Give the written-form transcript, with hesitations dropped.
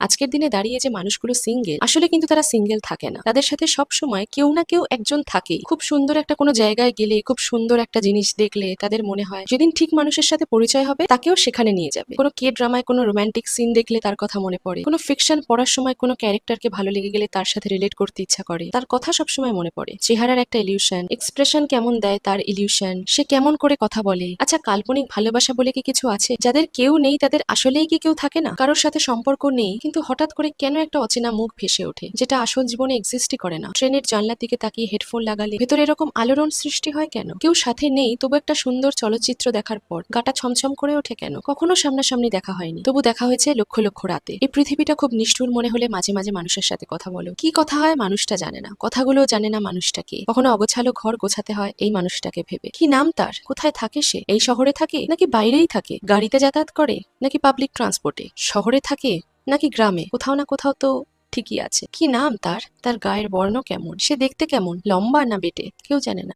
আজকের দিনে দাঁড়িয়ে যে মানুষগুলো সিঙ্গেল, আসলে কিন্তু তারা সিঙ্গেল থাকে না। তাদের সাথে সব সময় কেউ না কেউ একজন থাকেই। খুব সুন্দর একটা কোনো জায়গায় গেলে, খুব সুন্দর একটা জিনিস দেখলে তাদের মনে হয় যেদিন ঠিক মানুষের সাথে পরিচয় হবে তাকেও সেখানে নিয়ে যাবে। কোনো কে ড্রামায় কোনো রোমান্টিক সিন দেখলে তার কথা মনে পড়ে। কোনো ফিকশন পড়ার সময় কোনো ক্যারেক্টারকে ভালো লেগে গেলে তার সাথে রিলেট করতে ইচ্ছা করে। তার কথা সবসময় মনে পড়ে। চেহারার একটা ইলিউশন, এক্সপ্রেশন কেমন দেয় তার ইলিউশন, সে কেমন করে কথা বলে। আচ্ছা, কাল্পনিক ভালোবাসা বলে কি কিছু আছে? যাদের কেউ নেই তাদের আসলেই কি কেউ থাকে না? কারোর সাথে সম্পর্ক নেই, কিন্তু হঠাৎ করে কেন একটা অচেনা মুখ ভেসে ওঠে, যেটা আসল জীবনে এক্সিস্টই করে না। ট্রেনের জানলার দিকে তাকিয়ে হেডফোন লাগালে ভেতরে এরকম আলোড়ন সৃষ্টি হয় কেন? কেউ সাথে নেই তবু একটা সুন্দর চলচ্চিত্র দেখার পর গাটা ছমছম করে ওঠে কেন? কখনো সামনাসামনি দেখা হয়নি, তবু দেখা হয়েছে লক্ষ লক্ষ রাতে। এই পৃথিবীটা খুব নিষ্ঠুর মনে হলে মাঝে মাঝে মানুষের সাথে কথা বলো। কি কথা হয় মানুষটা জানে না, কথাগুলো জানে না মানুষটাকে। কখনো অগোছালো ঘর গোছাতে হয় এই মানুষটাকে ভেবে। কি নাম তার? কোথায় থাকে সে? এই শহরে থাকে নাকি বাইরেই থাকে? গাড়িতে যাতায়াত করে নাকি পাবলিক ট্রান্সপোর্টে? শহরে থাকে নাকি গ্রামে? কোথাও না কোথাও তো ঠিকই আছে। কি নাম তার? তার গায়ের বর্ণ কেমন? সে দেখতে কেমন? লম্বা না বেটে? কেউ জানে না।